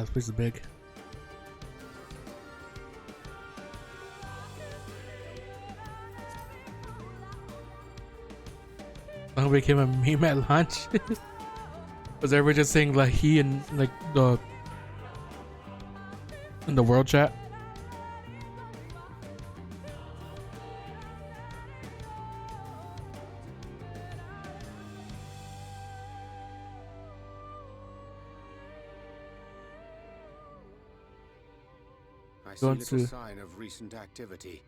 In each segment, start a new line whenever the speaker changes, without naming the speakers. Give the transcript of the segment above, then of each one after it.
this place is big. I became a meme at lunch. Was everybody just saying like he and like the in the world chat?
I see little sign of recent activity,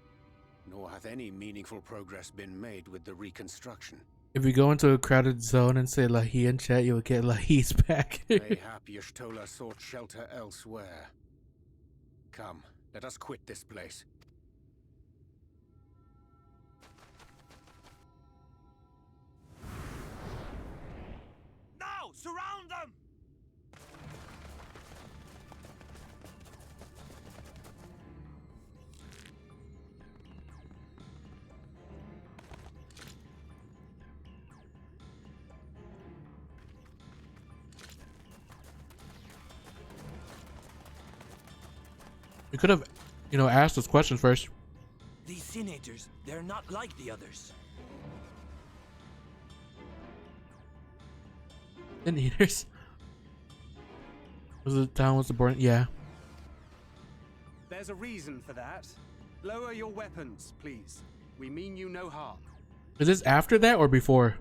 nor hath any meaningful progress been made with the reconstruction.
If you go into a crowded zone and say Lahi in chat, you'll get Lahi's back.
Mayhap Y'shtola sought shelter elsewhere. Come, let us quit this place.
Now, surround them!
You could have, you know, asked those questions first.
These Sin-Eaters, they're not like the others.
Sin-Eaters? Was it town was the born? Yeah.
There's a reason for that. Lower your weapons, please. We mean you no harm.
Is this after that or before?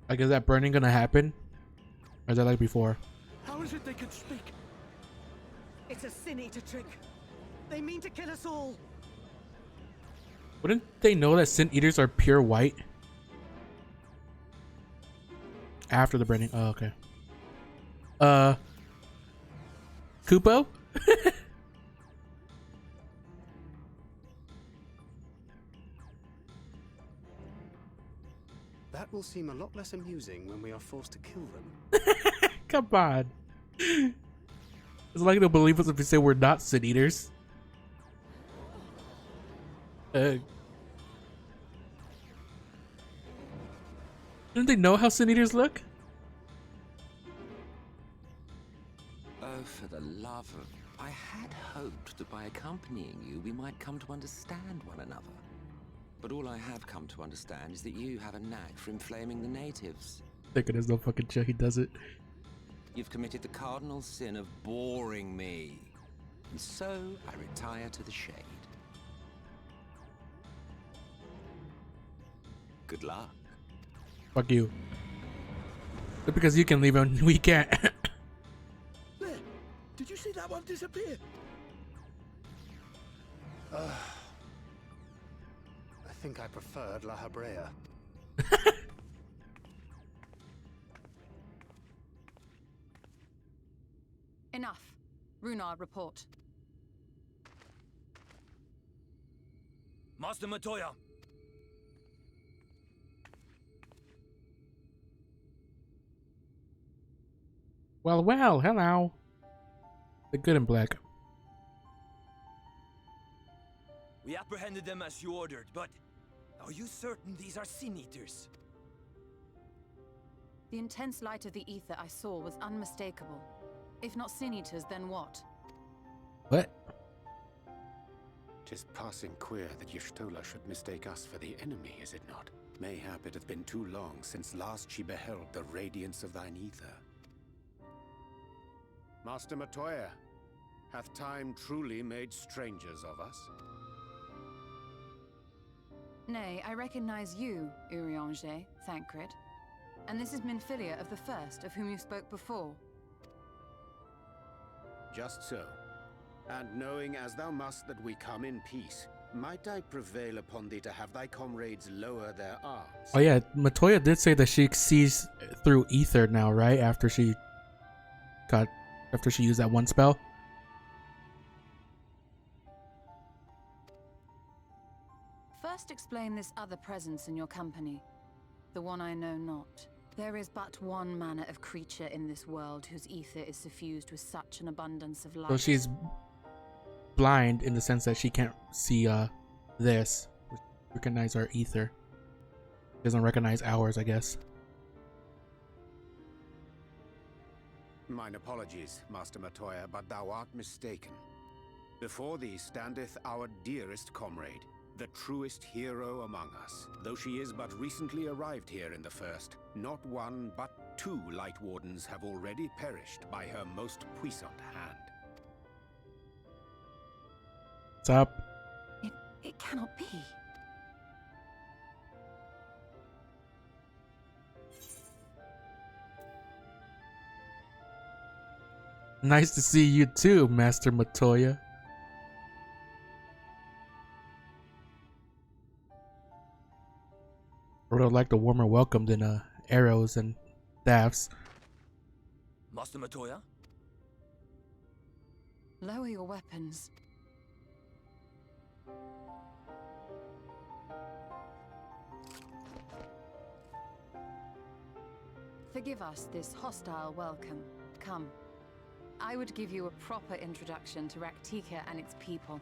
Like, is that burning gonna happen? Or is that like before?
How is it they can speak?
It's a Sin-Eater trick. They mean to kill us all.
Wouldn't they know that Sin-Eaters are pure white? After the burning. Oh, okay. Kupo?
That will seem a lot less amusing when we are forced to kill them.
Come on. It's like they'll believe us if we say we're not Sin-Eaters. Didn't they know how Sin-Eaters look?
Oh, for the love of... I had hoped that by accompanying you, we might come to understand one another. But all I have come to understand is that you have a knack for inflaming the natives.
Thinking there's no fucking show he does it.
You've committed the cardinal sin of boring me. And so I retire to the shade. Good luck.
Fuck you. But because you can leave and we can't.
There! Did you see that one disappear?
I think I preferred La Habrea.
Enough. Runar, report.
Master Matoya!
Well, well, hello. The good and black.
We apprehended them as you ordered, but are you certain these are Sin-Eaters?
The intense light of the ether I saw was unmistakable. If not Sin-Eaters, then what?
What?
'Tis passing queer that Y'shtola should mistake us for the enemy, is it not? Mayhap it hath been too long since last she beheld the radiance of thine ether. Master Matoya, hath time truly made strangers of us?
Nay, I recognize you, Urianger, Thancred. And this is Minfilia of the First, of whom you spoke before.
Just so. And knowing as thou must that we come in peace, might I prevail upon thee to have thy comrades lower their arms?
Oh yeah, Matoya did say that she sees through ether now, right? After she used that one spell.
First explain this other presence in your company, the one I know not. There is but one manner of creature in this world whose ether is suffused with such an abundance of light.
So she's blind in the sense that she can't see this. Recognize our ether. Doesn't recognize ours, I guess.
Mine apologies, Master Matoya, but thou art mistaken. Before thee standeth our dearest comrade, the truest hero among us. Though she is but recently arrived here in the First, not one but 2 Light Wardens have already perished by her most puissant hand.
What's up?
It cannot be.
Nice to see you too, Master Matoya. I would have liked a warmer welcome than arrows and staffs.
Master Matoya?
Lower your weapons. Forgive us this hostile welcome. Come. I would give you a proper introduction to Raktika and its people.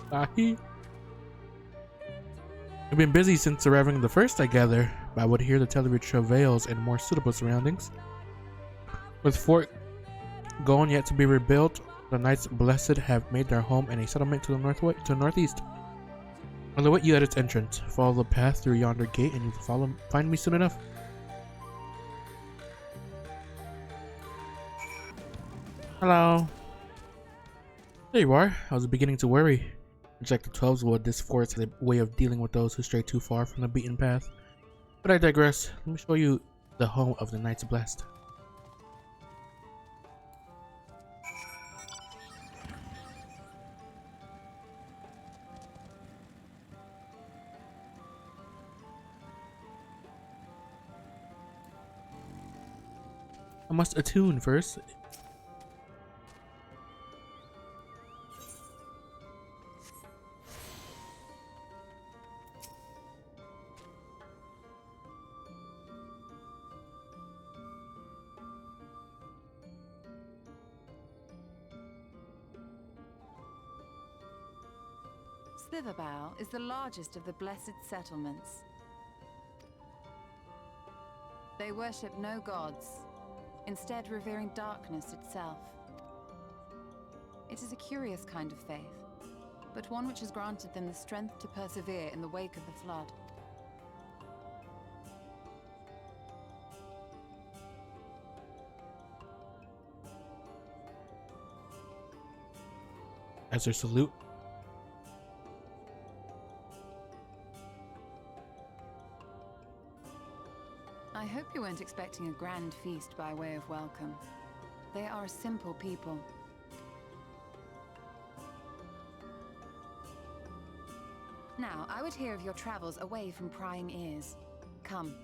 Ahi. I've been busy since arriving in the First, I gather, but I would hear the tale of your travails in more suitable surroundings. With Fort Gone yet to be rebuilt, the Knights Blessed have made their home in a settlement to the northeast. I'll await you at its entrance. Follow the path through yonder gate and you will find me soon enough. Hello. There you are. I was beginning to worry. Like the 12's wood, this forest has a way of dealing with those who stray too far from the beaten path. But I digress. Let me show you the home of the Knights Blessed. I must attune first.
Sliverbow is the largest of the blessed settlements. They worship no gods, instead revering darkness itself. It is a curious kind of faith, but one which has granted them the strength to persevere in the wake of the flood.
As their salute.
I hope you weren't expecting a grand feast by way of welcome. They are a simple people. Now, I would hear of your travels away from prying ears. Come.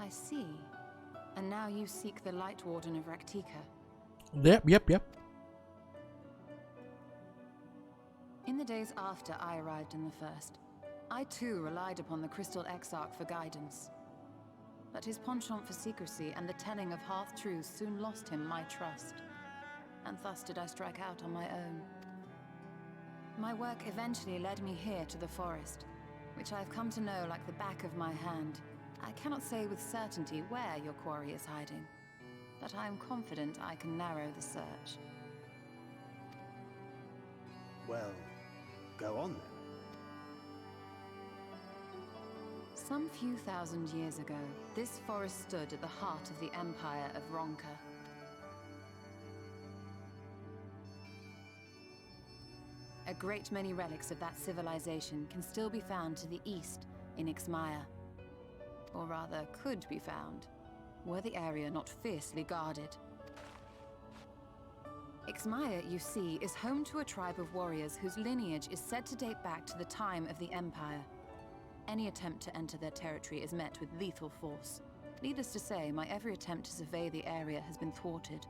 I see. And now you seek the Light Warden of Raktika.
Yep.
In the days after I arrived in the First, I too relied upon the Crystal Exarch for guidance. But his penchant for secrecy and the telling of half-truths soon lost him my trust. And thus did I strike out on my own. My work eventually led me here to the forest, which I've come to know like the back of my hand. I cannot say with certainty where your quarry is hiding, but I am confident I can narrow the search.
Well, go on then.
Some few thousand years ago, this forest stood at the heart of the Empire of Ronka. A great many relics of that civilization can still be found to the east in Ixmaya. or rather could be found, were the area not fiercely guarded. XIV, you see, is home to a tribe of warriors whose lineage is said to date back to the time of the Empire. Any attempt to enter their territory is met with lethal force. Needless to say, my every attempt to survey the area has been thwarted.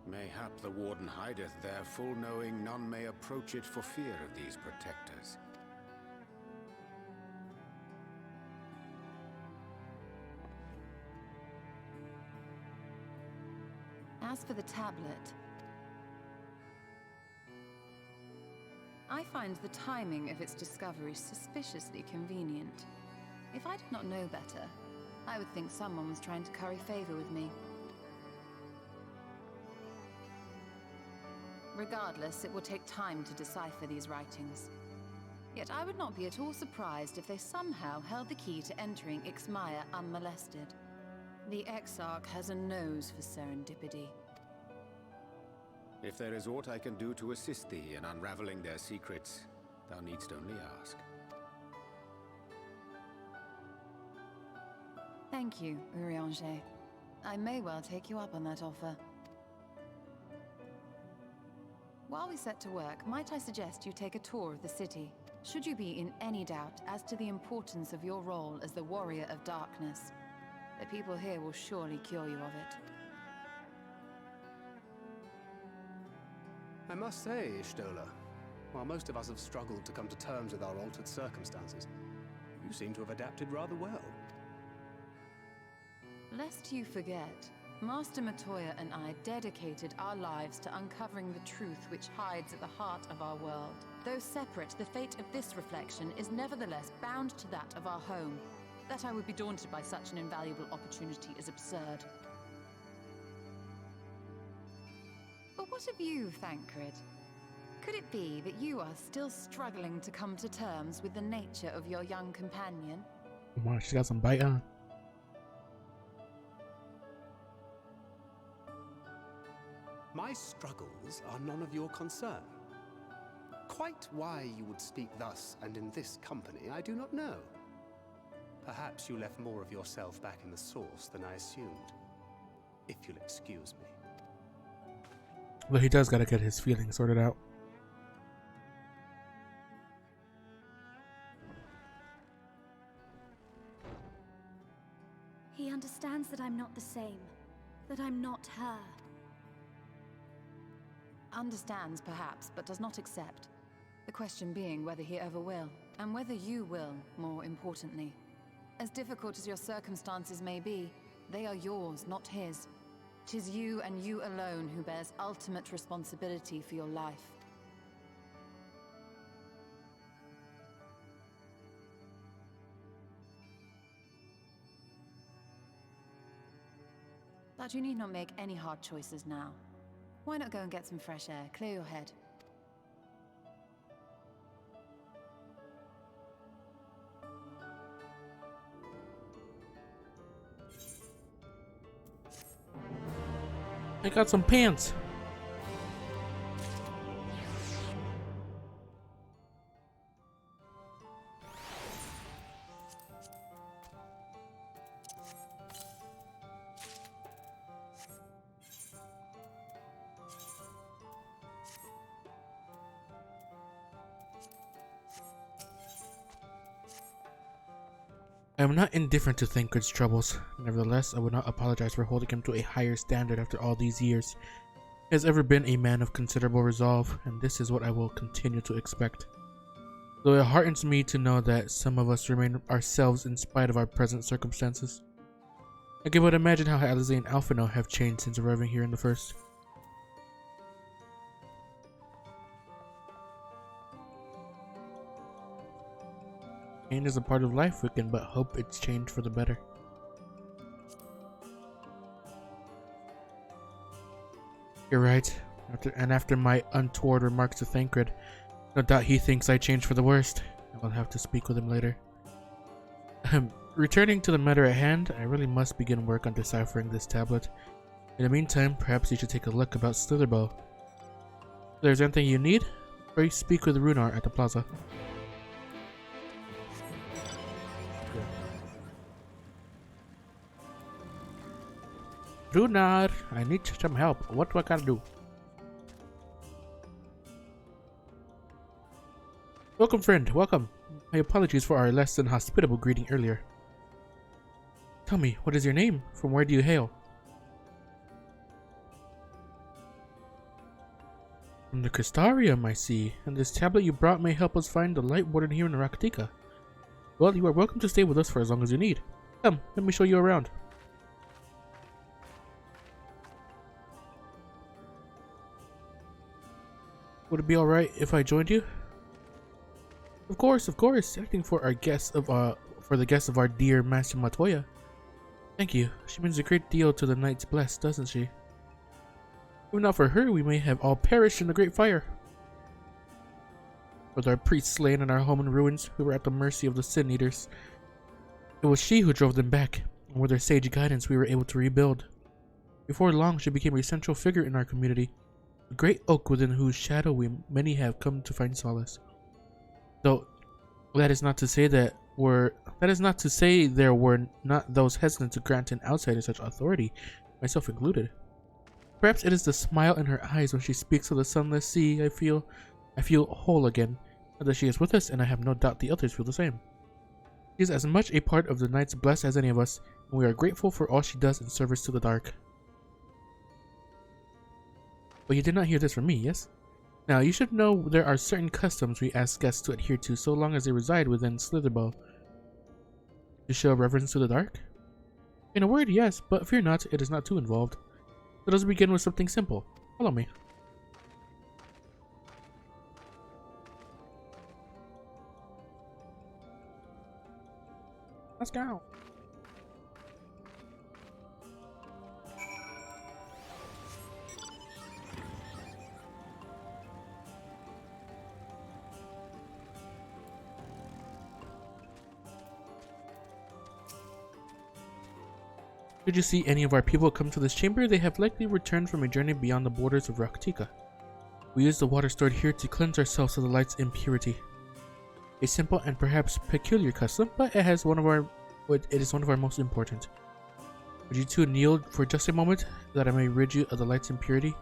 Mayhap the Warden hideth there, full knowing none may approach it for fear of these protectors.
As for the tablet, I find the timing of its discovery suspiciously convenient. If I did not know better, I would think someone was trying to curry favor with me. Regardless, it will take time to decipher these writings. Yet I would not be at all surprised if they somehow held the key to entering Ixmaya unmolested. The Exarch has a nose for serendipity.
If there is aught I can do to assist thee in unraveling their secrets, thou needst only ask.
Thank you, Urianger. I may well take you up on that offer. While we set to work, might I suggest you take a tour of the city? Should you be in any doubt as to the importance of your role as the Warrior of Darkness, the people here will surely cure you of it.
I must say, Ishtola, while most of us have struggled to come to terms with our altered circumstances, you seem to have adapted rather well.
Lest you forget, Master Matoya and I dedicated our lives to uncovering the truth which hides at the heart of our world. Though separate, the fate of this reflection is nevertheless bound to that of our home. That I would be daunted by such an invaluable opportunity is absurd. But what of you, Thancred? Could it be that you are still struggling to come to terms with the nature of your young companion?
Wow, she's got some bite on.
My struggles are none of your concern. Quite why you would speak thus and in this company, I do not know. Perhaps you left more of yourself back in the source than I assumed. If you'll excuse me.
Well, he does gotta get his feelings sorted out.
He understands that I'm not the same. That I'm not her.
Understands, perhaps, but does not accept. The question being whether he ever will, and whether you will, more importantly. As difficult as your circumstances may be, they are yours, not his. 'Tis you and you alone who bears ultimate responsibility for your life. But you need not make any hard choices now. Why not go and get some fresh air, clear your head?
I got some pants. I am not indifferent to Thancred's troubles. Nevertheless, I would not apologize for holding him to a higher standard after all these years. He has ever been a man of considerable resolve, and this is what I will continue to expect. Though it heartens me to know that some of us remain ourselves in spite of our present circumstances. I can but imagine how Alize and Alphino have changed since arriving here in the first. Pain is a part of life, we can but hope it's changed for the better. You're right. After my untoward remarks to Thancred, no doubt he thinks I changed for the worst. I will have to speak with him later. Returning to the matter at hand, I really must begin work on deciphering this tablet. In the meantime, perhaps you should take a look about Slitherbow. If there's anything you need, or you speak with Runar at the plaza. Do not. I need some help. What do I gotta do? Welcome, friend. Welcome. My apologies for our less than hospitable greeting earlier. Tell me, what is your name? From where do you hail? From the Crystarium, I see. And this tablet you brought may help us find the Light Warden here in Rak'tika. Well, you are welcome to stay with us for as long as you need. Come, let me show you around. Would it be alright if I joined you? Of course, acting for our guests of the guests of our dear Master Matoya. Thank you. She means a great deal to the Knights Blessed, doesn't she? If not for her, we may have all perished in the Great Fire. With our priests slain and our home in ruins, we were at the mercy of the Sin Eaters. It was she who drove them back, and with her sage guidance we were able to rebuild. Before long, she became a central figure in our community, a great oak within whose shadow many have come to find solace. Though that is not to say there were not those hesitant to grant an outsider such authority, myself included. Perhaps it is the smile in her eyes when she speaks of the sunless sea. I feel whole again, now that she is with us, and I have no doubt the others feel the same. She is as much a part of the Knights Blessed as any of us, and we are grateful for all she does in service to the dark. But you did not hear this from me, yes? Now, you should know there are certain customs we ask guests to adhere to so long as they reside within Slitherbow. To show reverence to the dark? In a word, yes, but fear not, it is not too involved. So let's begin with something simple. Follow me. Let's go. Should you see any of our people come to this chamber, they have likely returned from a journey beyond the borders of Rak'tika. We use the water stored here to cleanse ourselves of the light's impurity. A simple and perhaps peculiar custom, but it is one of our most important. Would you two kneel for just a moment, that I may rid you of the light's impurity?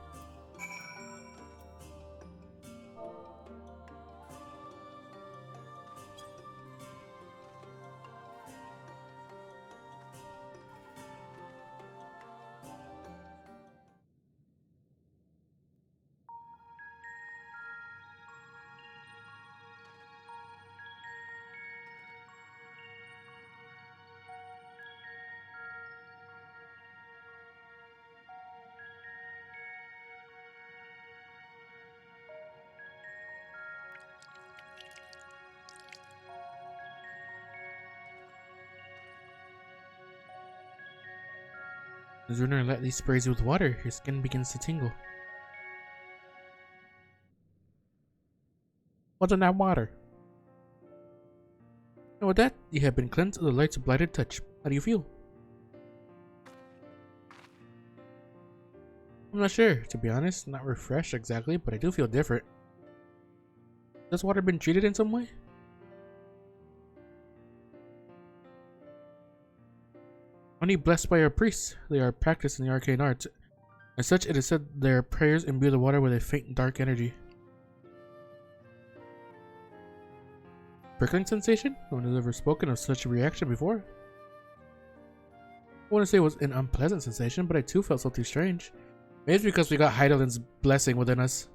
As Runer lightly sprays you with water, your skin begins to tingle. What's in that water? And with that, you have been cleansed of the light's blighted touch. How do you feel? I'm not sure, to be honest. Not refreshed exactly, but I do feel different. Has this water been treated in some way? Only blessed by our priests, they are practiced in the arcane arts. As such, it is said their prayers imbue the water with a faint dark energy. Prickling sensation? No one has ever spoken of such a reaction before. I wouldn't say it was an unpleasant sensation, but I too felt something strange. Maybe it's because we got Heidelin's blessing within us.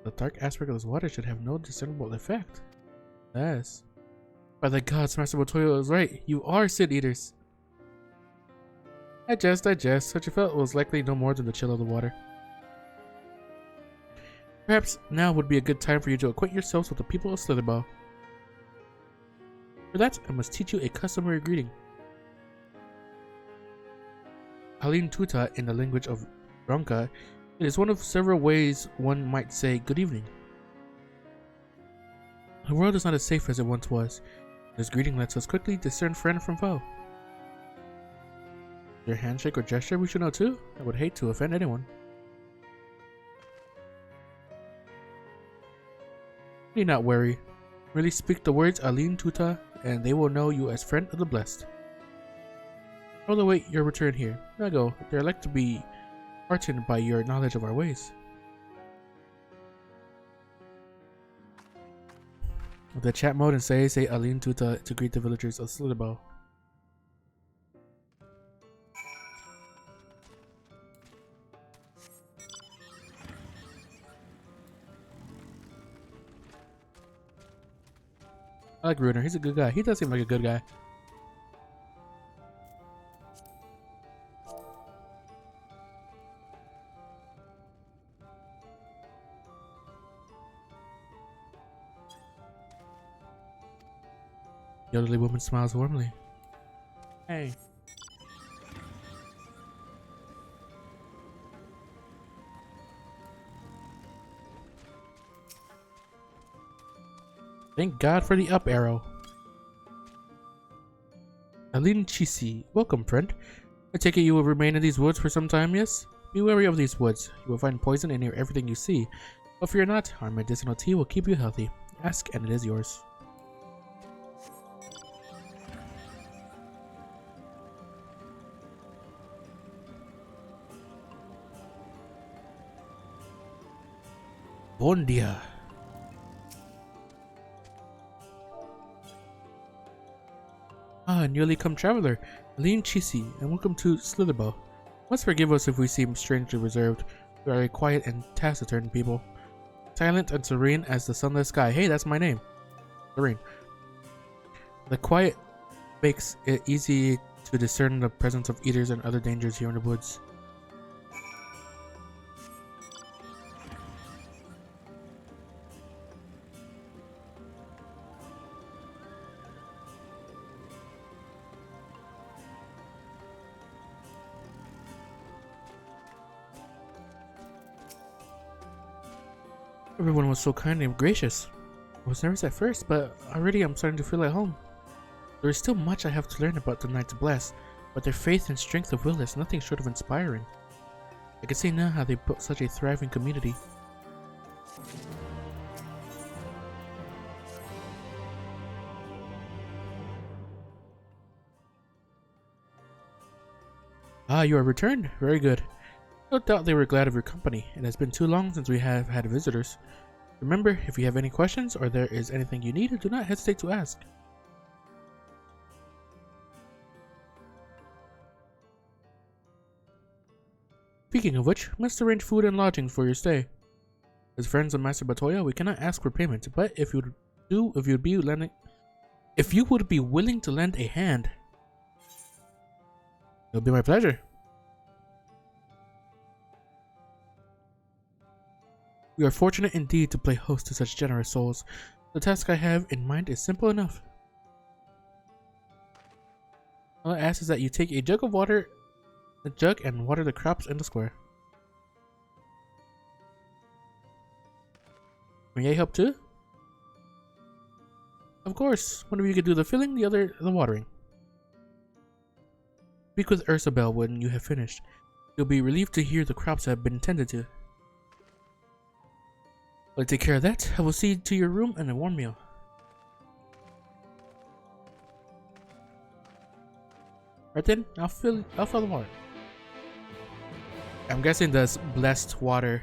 The dark aspect of this water should have no discernible effect. Yes. By the gods, Master Matoya was right. You are Sin Eaters. I jest. What you felt was likely no more than the chill of the water. Perhaps now would be a good time for you to acquaint yourselves with the people of Slitherbow. For that, I must teach you a customary greeting. Halin Tuta in the language of Ronka, it is one of several ways one might say good evening. The world is not as safe as it once was. This greeting lets us quickly discern friend from foe. Your handshake or gesture we should know too? I would hate to offend anyone. Need not worry. Merely speak the words Alin Tuta and they will know you as friend of the blessed. I'll await your return here. Now go. They're like to be heartened by your knowledge of our ways. The chat mode and say Aline to greet the villagers of Slitherbow. I like Ruiner. He's a good guy. He does seem like a good guy. The elderly woman smiles warmly. Hey. Thank God for the up arrow. Aline Chisi, welcome, friend. I take it you will remain in these woods for some time, yes? Be wary of these woods. You will find poison in near everything you see. But fear not, our medicinal tea will keep you healthy. Ask and it is yours. Bon dia. Ah, newly come traveler, Aline Chisi, and welcome to Slitherbow. Must forgive us if we seem strangely reserved. We are a quiet and taciturn people, silent and serene as the sunless sky. Hey, that's my name, Serene. The quiet makes it easy to discern the presence of eaters and other dangers here in the woods. Everyone was so kind and gracious. I was nervous at first, but already I'm starting to feel at home. There is still much I have to learn about the Knights Blessed, but their faith and strength of will is nothing short of inspiring. I can see now how they built such a thriving community. Ah, you are returned? Very good. No doubt they were glad of your company. It has been too long since we have had visitors. Remember, if you have any questions or there is anything you need, do not hesitate to ask. Speaking of which, must arrange food and lodging for your stay. As friends of Master Batoya, we cannot ask for payment, but if you would be willing to lend a hand, it'll be my pleasure. We are fortunate indeed to play host to such generous souls. The task I have in mind is simple enough. All I ask is that you take a jug and water the crops in the square. May I help too? Of course. One of you can do the filling, the other the watering. Speak with Ursabel when you have finished. You'll be relieved to hear the crops have been tended to. I'll take care of that. I will see to your room and a warm meal. Right then, I'll fill the water. I'm guessing this blessed water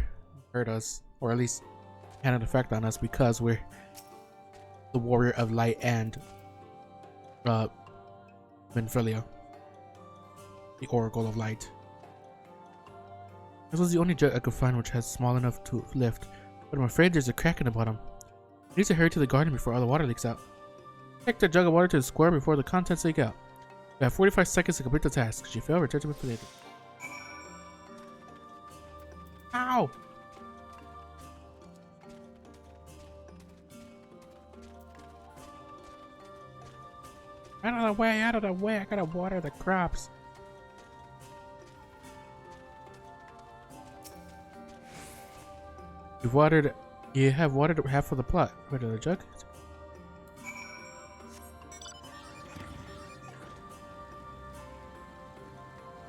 hurt us, or at least had an effect on us because we're the warrior of light and Minfilia, the Oracle of Light. This was the only jug I could find which has small enough to lift. But I'm afraid there's a crack in the bottom. I need to hurry to the garden before all the water leaks out. Take the jug of water to the square before the contents leak out. You have 45 seconds to complete the task. If you fail, return to me for later. Ow! Out of the way, out of the way. I gotta water the crops. You have watered half of the plot. Wait, the jug?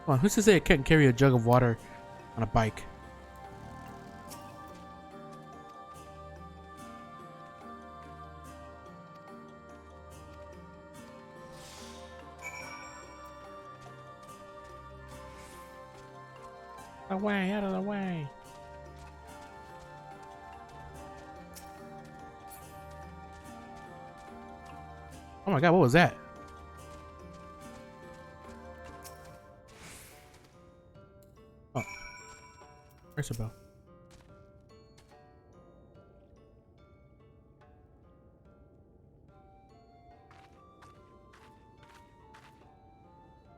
Come on, who's to say I can't carry a jug of water on a bike? Away, out of the way. Oh my god, what was that? Oh. Where's the bell?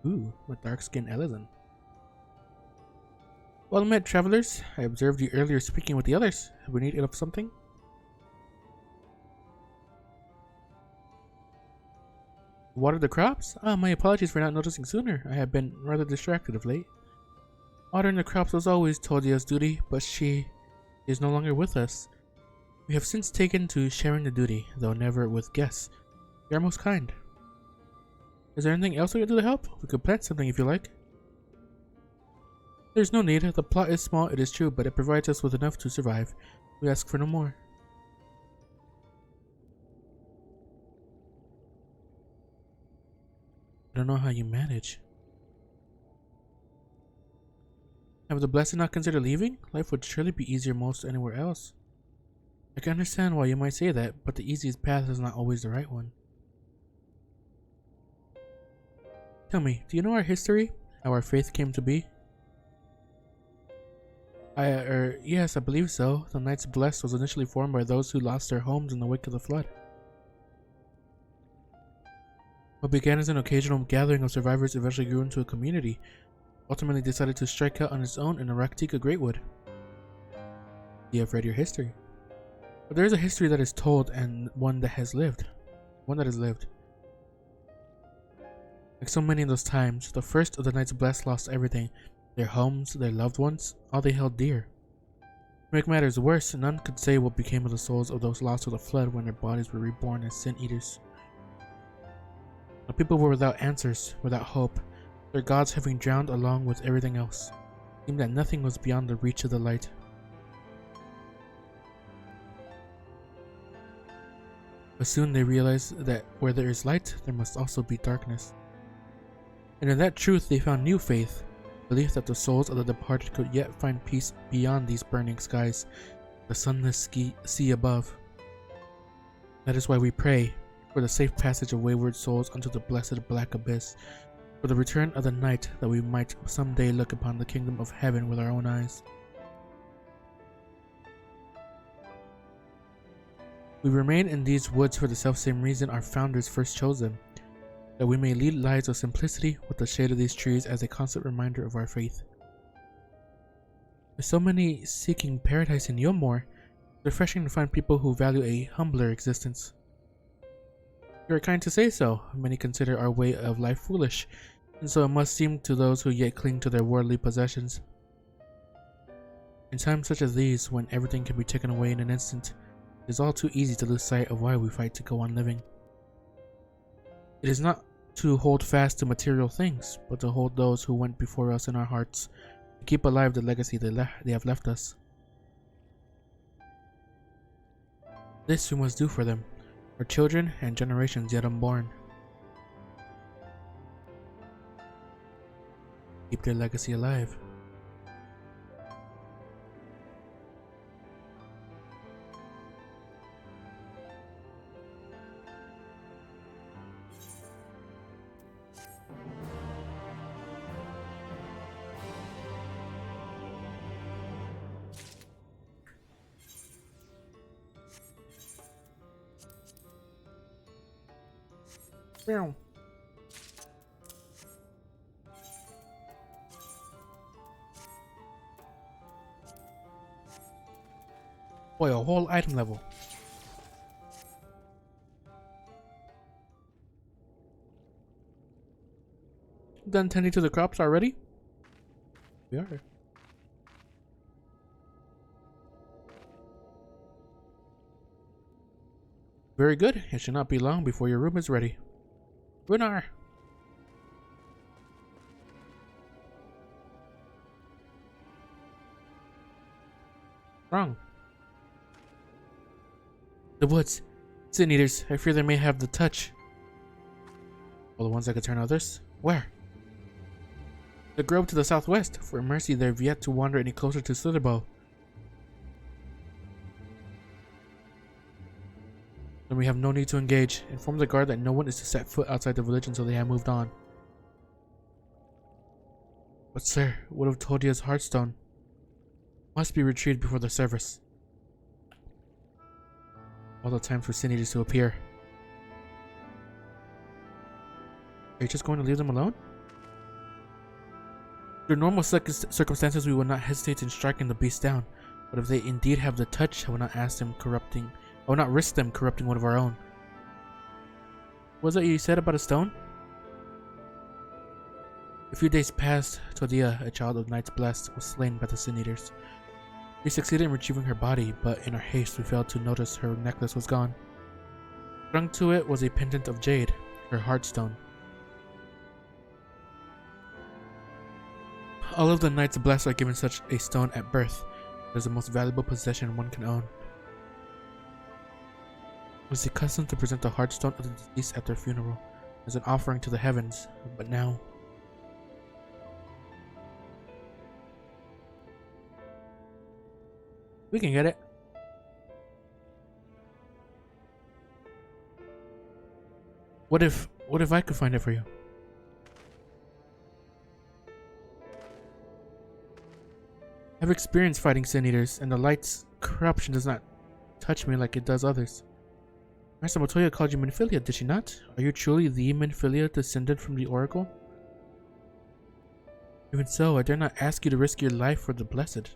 Ooh, with dark-skinned Ellison. Well met, travelers. I observed you earlier speaking with the others. Have we need of something? Water the crops? Ah, my apologies for not noticing sooner. I have been rather distracted of late. Watering the crops was always Todia's duty, but she is no longer with us. We have since taken to sharing the duty, though never with guests. You are most kind. Is there anything else we can do to help? We could plant something if you like. There's no need. The plot is small, it is true, but it provides us with enough to survive. We ask for no more. I don't know how you manage. Have the blessed not considered leaving? Life would surely be easier most anywhere else. I can understand why you might say that, but the easiest path is not always the right one. Tell me, do you know our history? How our faith came to be? Yes, I believe so. The Knights Blessed was initially formed by those who lost their homes in the wake of the flood. What began as an occasional gathering of survivors eventually grew into a community, ultimately decided to strike out on its own in Araktika Greatwood. You have read your history. But there is a history that is told and one that has lived. Like so many in those times, the first of the Knights Blessed lost everything. Their homes, their loved ones, all they held dear. To make matters worse, none could say what became of the souls of those lost to the flood when their bodies were reborn as sin eaters. The people were without answers, without hope, their gods having drowned along with everything else. It seemed that nothing was beyond the reach of the light. But soon they realized that where there is light, there must also be darkness. And in that truth they found new faith, belief that the souls of the departed could yet find peace beyond these burning skies, the sunless sea above. That is why we pray for the safe passage of wayward souls unto the blessed black abyss, for the return of the night, that we might someday look upon the kingdom of heaven with our own eyes. We remain in these woods for the selfsame reason our founders first chose them, that we may lead lives of simplicity with the shade of these trees as a constant reminder of our faith. With so many seeking paradise in Yomor, it's refreshing to find people who value a humbler existence. You are kind to say so. Many consider our way of life foolish, and so it must seem to those who yet cling to their worldly possessions. In times such as these, when everything can be taken away in an instant, it is all too easy to lose sight of why we fight to go on living. It is not to hold fast to material things, but to hold those who went before us in our hearts, to keep alive the legacy they have left us. This we must do for them, for children and generations yet unborn. Keep their legacy alive. Meow. Boy, a whole item level. Done tending to the crops already? We are. Very good. It should not be long before your room is ready. Runar! Wrong. The woods. Sin eaters. I fear they may have the touch. All the ones that could turn others? Where? The grove to the southwest. For mercy, they've yet to wander any closer to Slitherbow. Then we have no need to engage. Inform the guard that no one is to set foot outside the village until they have moved on. But sir, what of Todia's Heartstone? Must be retrieved before the service. All the time for sin eaters to appear. Are you just going to leave them alone? Under normal circumstances, we would not hesitate in striking the beast down. But if they indeed have the touch, I will not risk them corrupting one of our own. What was that you said about a stone? A few days past, Todia, a child of Knights Blessed, was slain by the Sin Eaters. We succeeded in retrieving her body, but in our haste we failed to notice her necklace was gone. Strung to it was a pendant of jade, her heartstone. All of the Knights Blessed are given such a stone at birth. It is the most valuable possession one can own. It was the custom to present the heartstone of the deceased at their funeral as an offering to the heavens, but now... We can get it. What if I could find it for you? I've experienced fighting Sin Eaters, and the light's corruption does not touch me like it does others. Master Montoya called you Minfilia, did she not? Are you truly the Minfilia descended from the Oracle? Even so, I dare not ask you to risk your life for the blessed.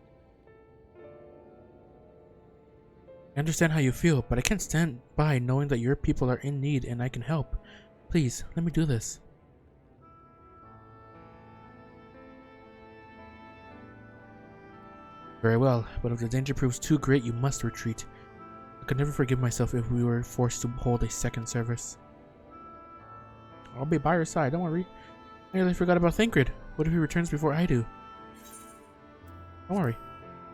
I understand how you feel, but I can't stand by knowing that your people are in need and I can help. Please, let me do this. Very well, but if the danger proves too great, you must retreat. I could never forgive myself if we were forced to hold a second service. I'll be by your side, don't worry. I nearly forgot about Thancred. What if he returns before I do? Don't worry,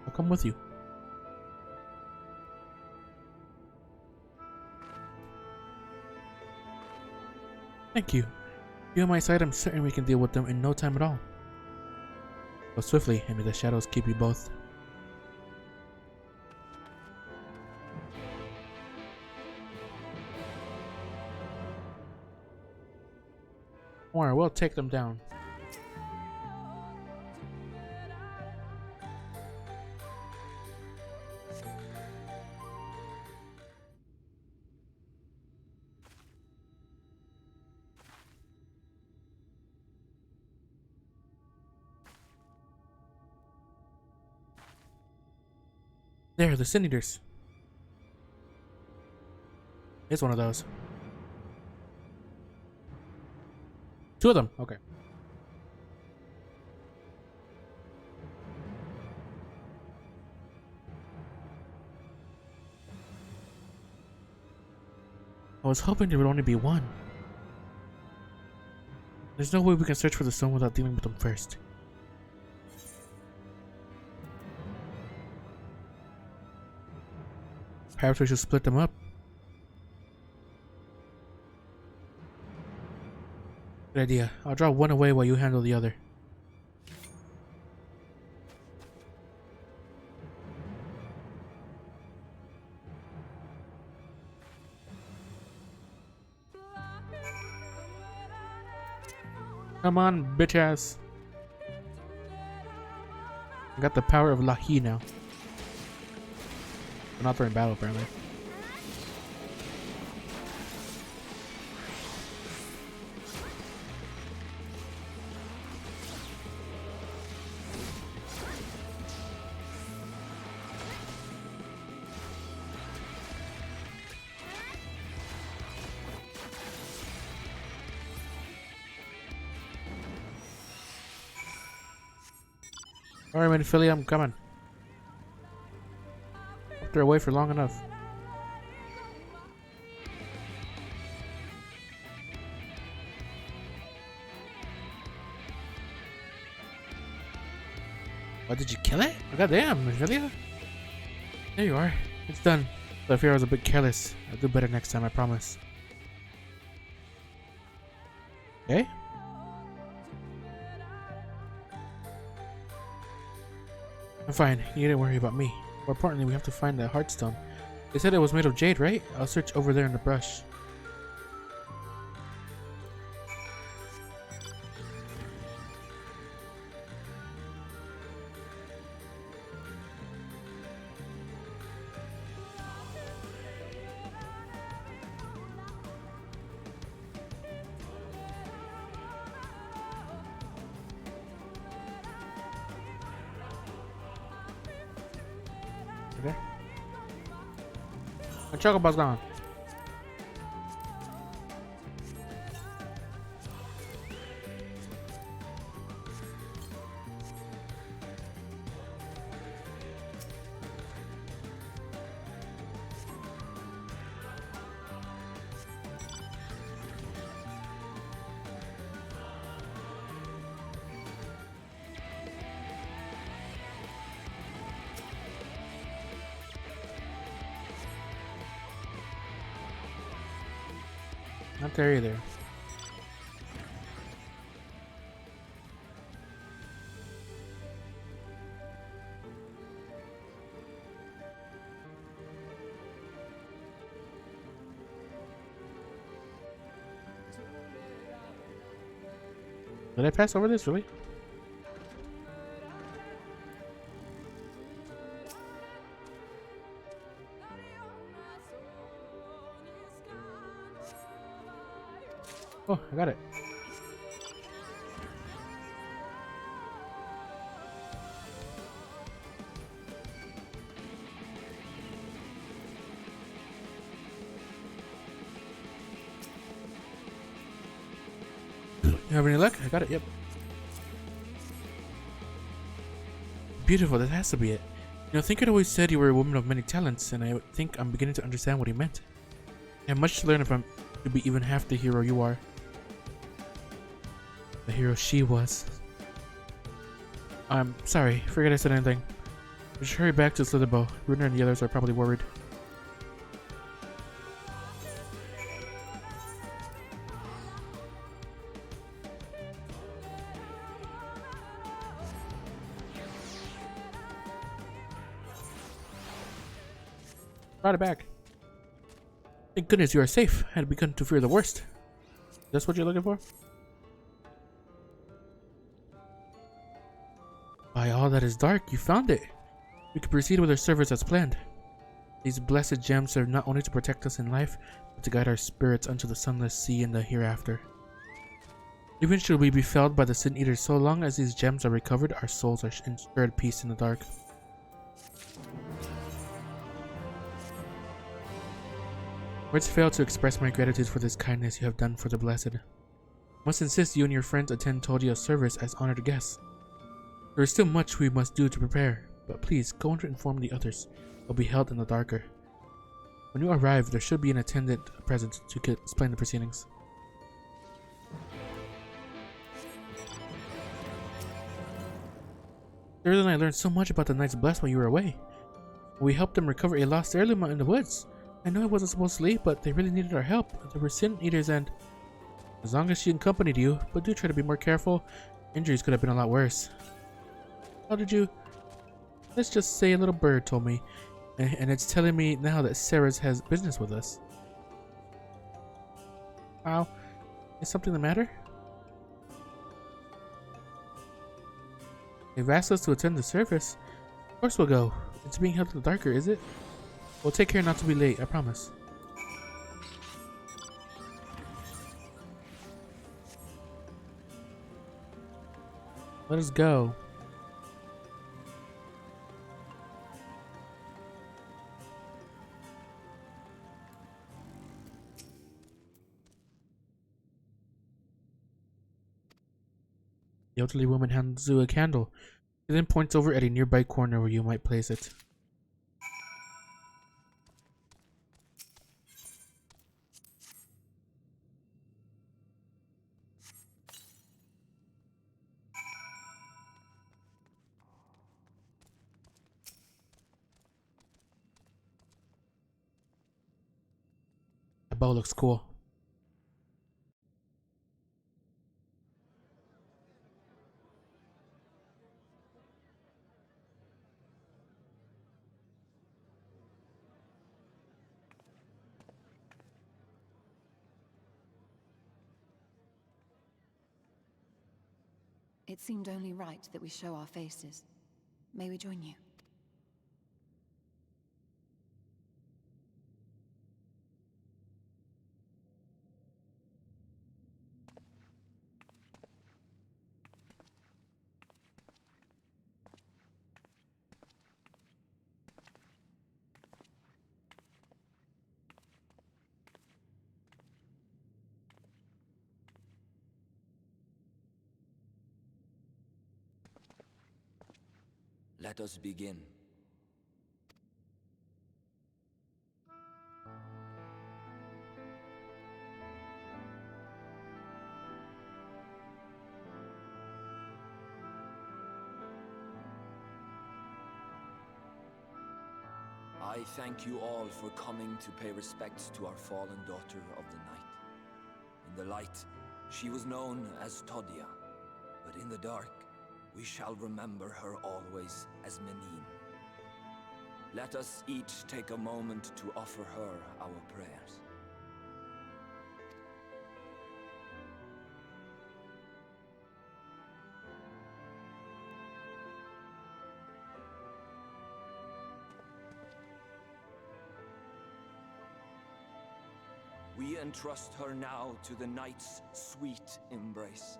I'll come with you. Thank you. If you're on my side, I'm certain we can deal with them in no time at all. Go swiftly, and may the shadows keep you both. Or we'll take them down. There, the Sin Eaters. It's one of those. Two of them, okay. I was hoping there would only be one. There's no way we can search for the stone without dealing with them first. Perhaps we should split them up. Good idea. I'll draw one away while you handle the other. Come on, bitch ass. I got the power of Lahi now. We're not for in battle, apparently. Alright, man, Philly, I'm coming. They're away for long enough. What, did you kill it? Oh, goddamn, Ophelia. There you are. It's done. So I fear I was a bit careless. I'll do better next time, I promise. Okay. I'm fine. You needn't worry about me. More importantly, we have to find that heartstone. They said it was made of jade, right? I'll search over there in the brush. Okay. My chocobo's gone. Not there either. Did I pass over this, really? Oh, I got it. You have any luck? I got it, yep. Beautiful, that has to be it. You know, Thinker always said you were a woman of many talents, and I think I'm beginning to understand what he meant. I have much to learn if I'm to be even half the hero you are. The hero she was. I'm sorry, forget I said anything. We should hurry back to Slitherbow. Runer and the others are probably worried. Brought it back. Thank goodness you are safe. I had begun to fear the worst. That's what you're looking for? By all that is dark, you found it. We can proceed with our service as planned. These blessed gems serve not only to protect us in life, but to guide our spirits unto the sunless sea in the hereafter. Even should we be felled by the Sin Eaters, so long as these gems are recovered, our souls are ensured peace in the dark. Words fail to express my gratitude for this kindness you have done for the blessed. I must insist you and your friends attend Todia's service as honored guests. There is still much we must do to prepare, but please go and inform the others. They'll be held in the darker. When you arrive, there should be an attendant present to explain the proceedings. Earlier than I learned so much about the Knights Blessed while you were away. We helped them recover a lost heirloom in the woods. I know I wasn't supposed to leave, but they really needed our help. There were Sin Eaters and... As long as she accompanied you, but do try to be more careful. Injuries could have been a lot worse. How did you... Let's just say a little bird told me, and it's telling me now that Sarah's has business with us. Wow. Is something the matter? They've asked us to attend the service. Of course we'll go. It's being held in the darker, is it? We'll take care not to be late, I promise. Let us go. The elderly woman hands you a candle. She then points over at a nearby corner where you might place it. The bow looks cool.
It seemed only right that we show our faces. May we join you?
Let us begin. I thank you all for coming to pay respects to our fallen daughter of the night. In the light, she was known as Todia, but in the dark, we shall remember her always as Menine. Let us each take a moment to offer her our prayers. We entrust her now to the night's sweet embrace.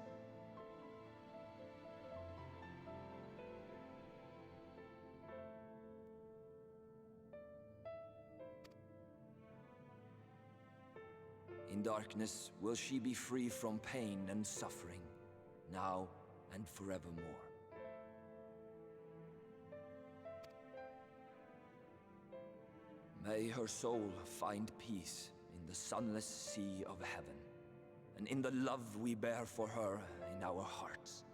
In darkness will she be free from pain and suffering, now and forevermore. May her soul find peace in the sunless sea of heaven, and in the love we bear for her in our hearts.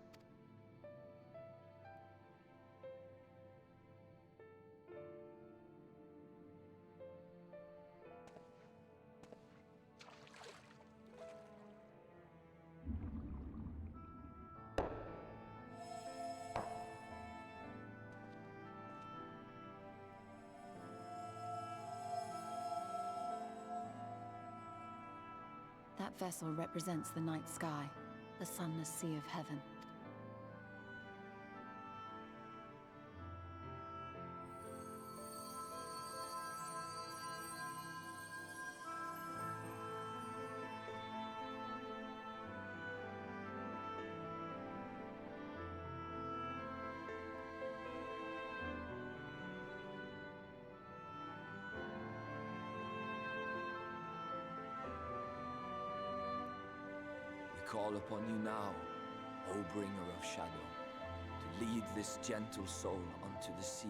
That vessel represents the night sky, the sunless sea of heaven.
We call upon you now, O bringer of shadow, to lead this gentle soul unto the sea.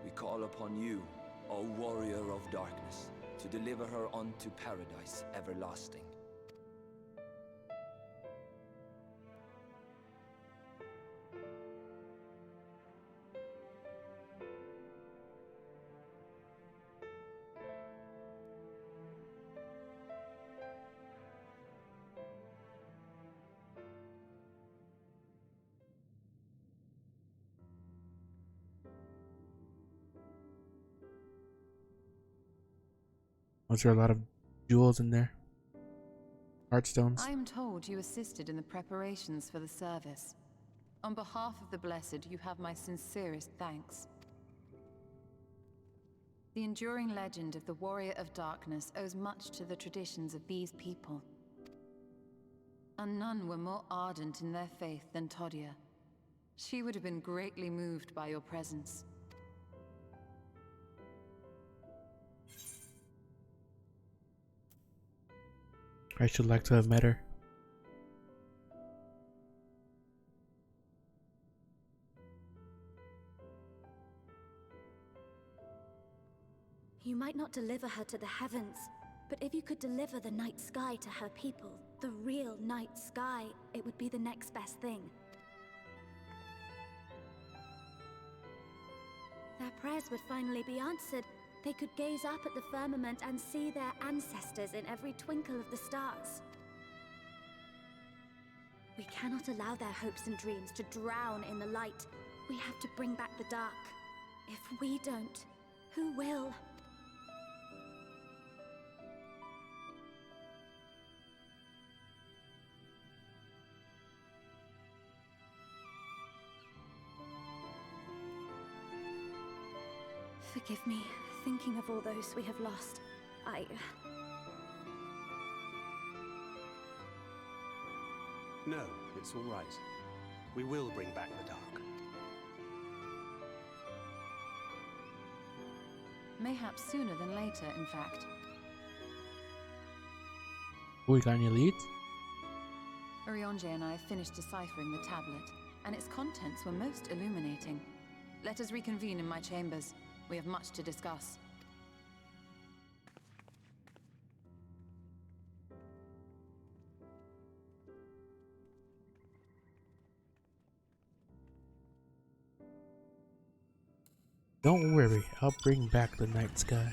We call upon you, O warrior of darkness, to deliver her unto paradise everlasting.
Was there a lot of jewels in there? Heartstones?
I am told you assisted in the preparations for the service. On behalf of the Blessed, you have my sincerest thanks. The enduring legend of the Warrior of Darkness owes much to the traditions of these people. And none were more ardent in their faith than Todia. She would have been greatly moved by your presence.
I should like to have met her.
You might not deliver her to the heavens, but if you could deliver the night sky to her people, the real night sky, it would be the next best thing. Their prayers would finally be answered. They could gaze up at the firmament and see their ancestors in every twinkle of the stars. We cannot allow their hopes and dreams to drown in the light. We have to bring back the dark. If we don't, who will? Forgive me, thinking of all those we have lost.
No, it's all right. We will bring back the dark.
Mayhaps sooner than later, in fact.
We got any leads?
Orionje and I finished deciphering the tablet, and its contents were most illuminating. Let us reconvene in my chambers. We have much to discuss.
Don't worry, I'll bring back the night sky.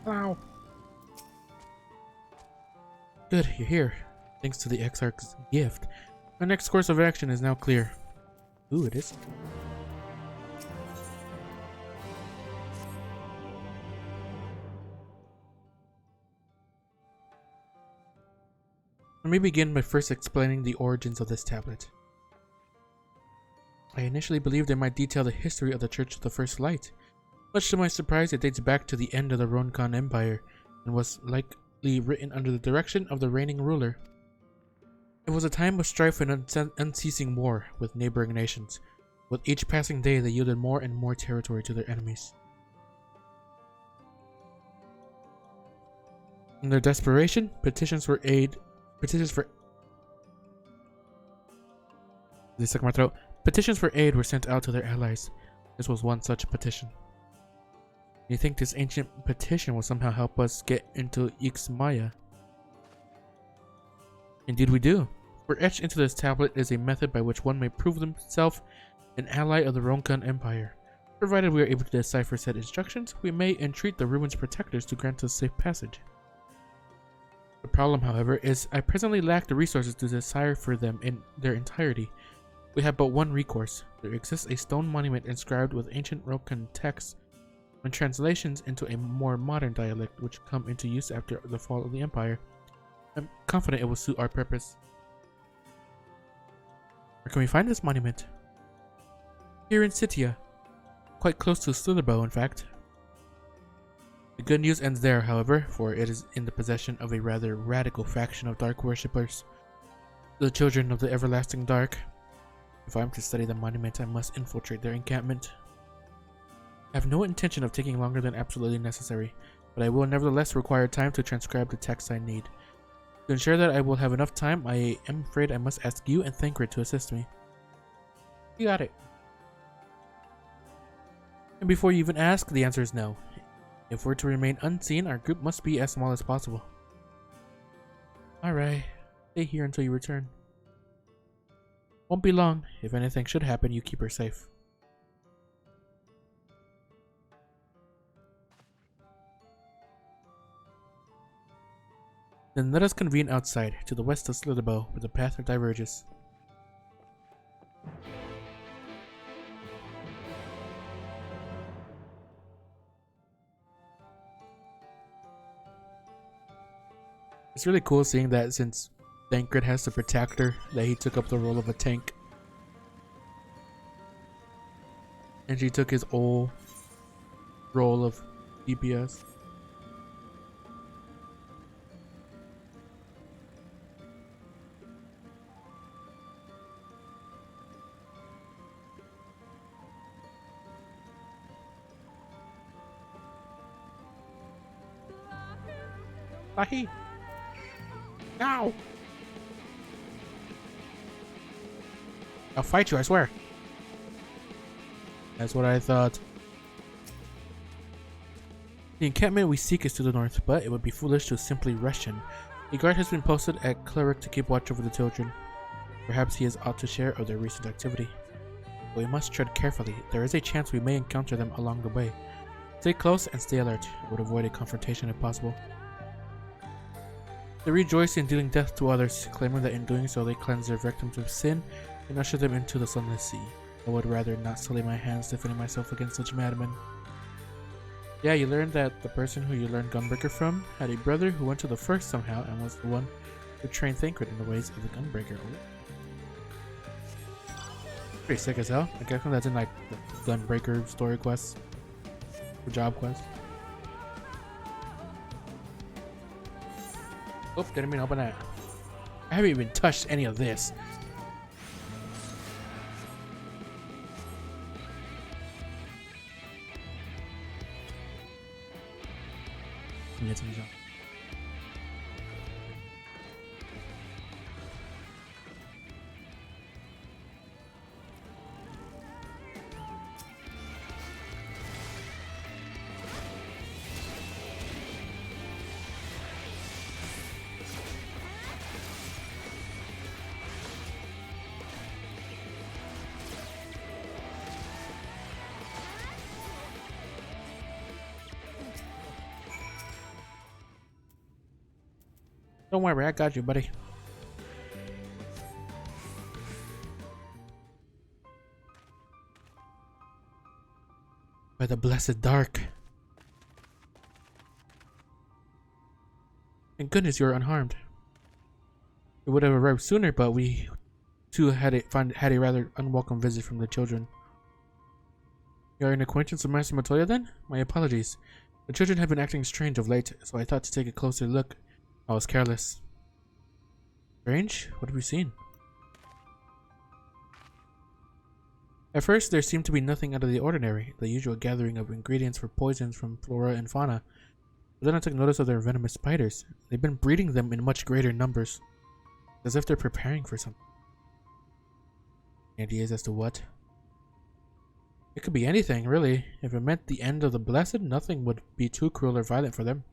Wow. Good, you're here. Thanks to the Exarch's gift, our next course of action is now clear. Ooh, it is. Let me begin by first explaining the origins of this tablet. I initially believed it might detail the history of the Church of the First Light. Much to my surprise, it dates back to the end of the Ronkan Empire and was likely written under the direction of the reigning ruler. It was a time of strife and unceasing war with neighboring nations. With each passing day, they yielded more and more territory to their enemies. In their desperation, petitions for aid were sent out to their allies. This was one such petition. You think this ancient petition will somehow help us get into XIV? Indeed we do. For etched into this tablet is a method by which one may prove himself an ally of the Ronkan Empire. Provided we are able to decipher said instructions, we may entreat the ruin's protectors to grant us safe passage. The problem, however, is I presently lack the resources to decipher them in their entirety. We have but one recourse. There exists a stone monument inscribed with ancient Ronkan texts and translations into a more modern dialect which come into use after the fall of the Empire. I'm confident it will suit our purpose. Where can we find this monument? Here in Sitia. Quite close to Slitherbow, in fact. The good news ends there, however, for it is in the possession of a rather radical faction of dark worshippers, the Children of the Everlasting Dark. If I am to study the monument, I must infiltrate their encampment. I have no intention of taking longer than absolutely necessary, but I will nevertheless require time to transcribe the text I need. To ensure that I will have enough time, I am afraid I must ask you and Thancred to assist me. You got it. And before you even ask, the answer is no. If we're to remain unseen, our group must be as small as possible. Alright, stay here until you return. Won't be long. If anything should happen, you keep her safe. Then let us convene outside, to the west of Slitherbow, where the path diverges. It's really cool seeing that since Thancred has the Protector, that he took up the role of a tank. And she took his old role of DPS. Ahi! Now! I'll fight you, I swear. That's what I thought. The encampment we seek is to the north, but it would be foolish to simply rush in. A guard has been posted at Cleric to keep watch over the children. Perhaps he is ought to share of their recent activity. But we must tread carefully. There is a chance we may encounter them along the way. Stay close and stay alert. I would avoid a confrontation if possible. They rejoice in dealing death to others, claiming that in doing so they cleanse their victims of sin and usher them into the sunless sea. I would rather not sully my hands defending myself against such madmen. Yeah, you learned that the person who you learned Gunbreaker from had a brother who went to the First somehow and was the one who trained Thancred in the ways of the Gunbreaker. Pretty sick as hell. I guess that's in like the Gunbreaker story quests. Or job quest. Oh, didn't mean to open that. I haven't even touched any of this. Get some jump. Don't worry, I got you, buddy. By the blessed dark. Thank goodness you're unharmed. It would have arrived sooner, but we too had a rather unwelcome visit from the children. You are an acquaintance of Master Matoya then? My apologies. The children have been acting strange of late, so I thought to take a closer look. I was careless. Strange? What have we seen? At first, there seemed to be nothing out of the ordinary, the usual gathering of ingredients for poisons from flora and fauna. But then I took notice of their venomous spiders. They've been breeding them in much greater numbers, as if they're preparing for something. Any ideas as to what? It could be anything, really. If it meant the end of the blessed, nothing would be too cruel or violent for them.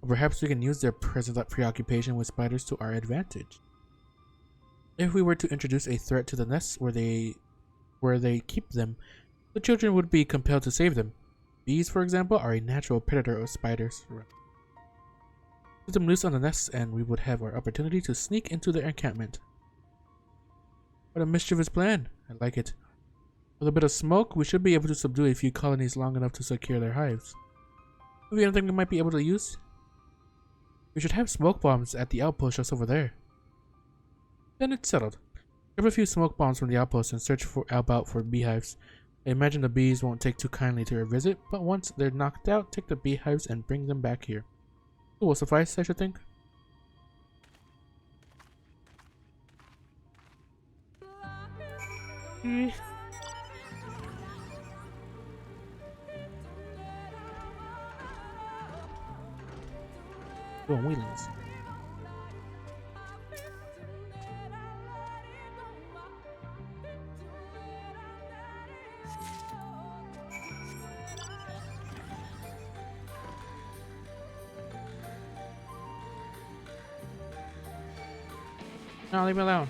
Or perhaps we can use their present preoccupation with spiders to our advantage. If we were to introduce a threat to the nests where they keep them, the children would be compelled to save them. Bees, for example, are a natural predator of spiders. Put them loose on the nests and we would have our opportunity to sneak into their encampment. What a mischievous plan. I like it. With a bit of smoke, we should be able to subdue a few colonies long enough to secure their hives. Have you anything we might be able to use? We should have smoke bombs at the outpost just over there. Then it's settled. Grab a few smoke bombs from the outpost and search about for beehives. I imagine the bees won't take too kindly to our visit, but once they're knocked out, take the beehives and bring them back here. It will suffice, I should think. Doing wheelings. No, leave me alone.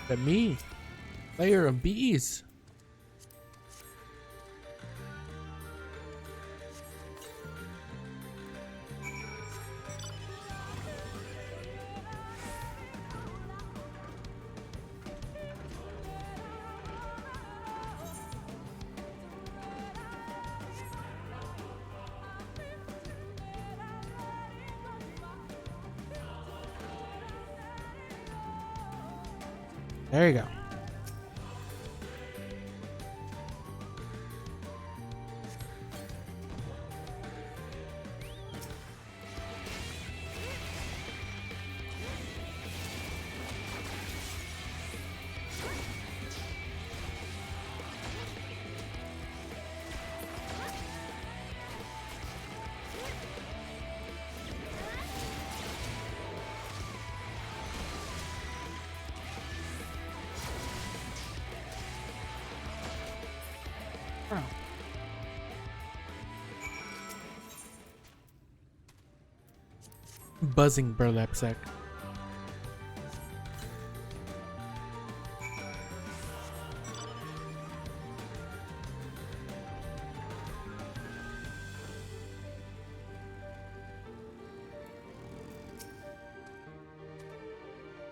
But me, layer of bees. There you go. Wow. Buzzing burlap sack.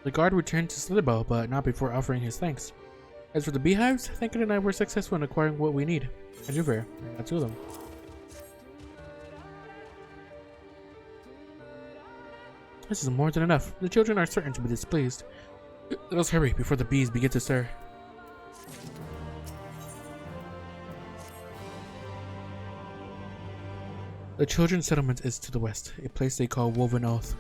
The guard returned to Slitbo, but not before offering his thanks. As for the beehives, Thankin and I were successful in acquiring what we need. And Juver, I got 2 of them. This is more than enough. The children are certain to be displeased. Let us hurry before the bees begin to stir. The children's settlement is to the west, a place they call Woven Oath.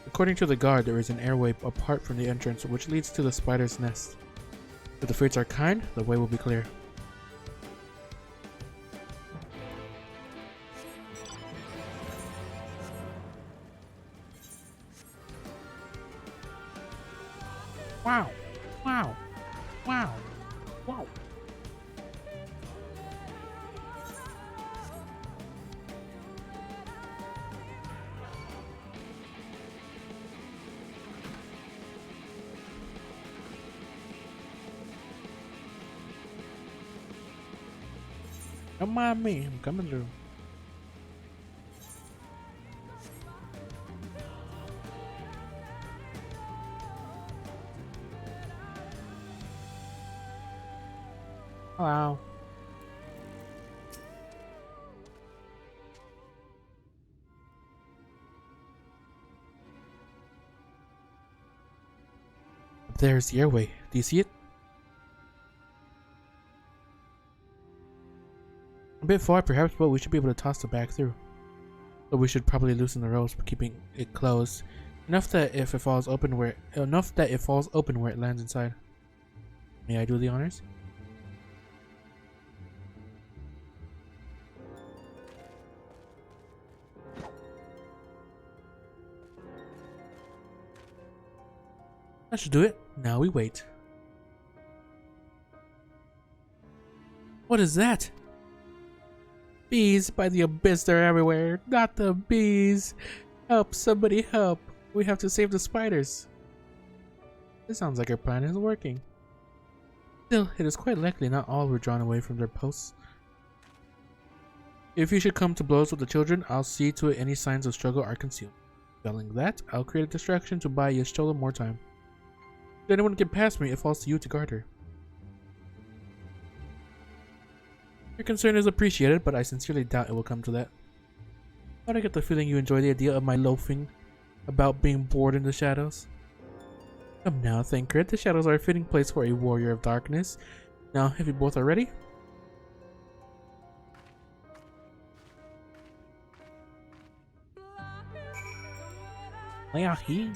According to the guard, there is an airway apart from the entrance which leads to the spider's nest. If the fates are kind, the way will be clear. Wow! Wow! Wow! Wow! Don't mind me, I'm coming through. Hello. There's the airway. Do you see it? A bit far perhaps, but we should be able to toss the bag through. But we should probably loosen the ropes, keeping it closed. Enough that it falls open where it lands inside. May I do the honors? That should do it. Now we wait. What is that? Bees by the abyss, they're everywhere. Not the bees. Help, somebody help. We have to save the spiders. This sounds like our plan is working. Still, it is quite likely not all were drawn away from their posts. If you should come to blows with the children, I'll see to it any signs of struggle are concealed. Failing that, I'll create a distraction to buy Y'shtola more time. If anyone get past me, it falls to you to guard her. Your concern is appreciated, but I sincerely doubt it will come to that. But I get the feeling you enjoy the idea of my loafing about being bored in the shadows. Come now, Thancred, the shadows are a fitting place for a warrior of darkness. Now, if you both are ready. Lay out here.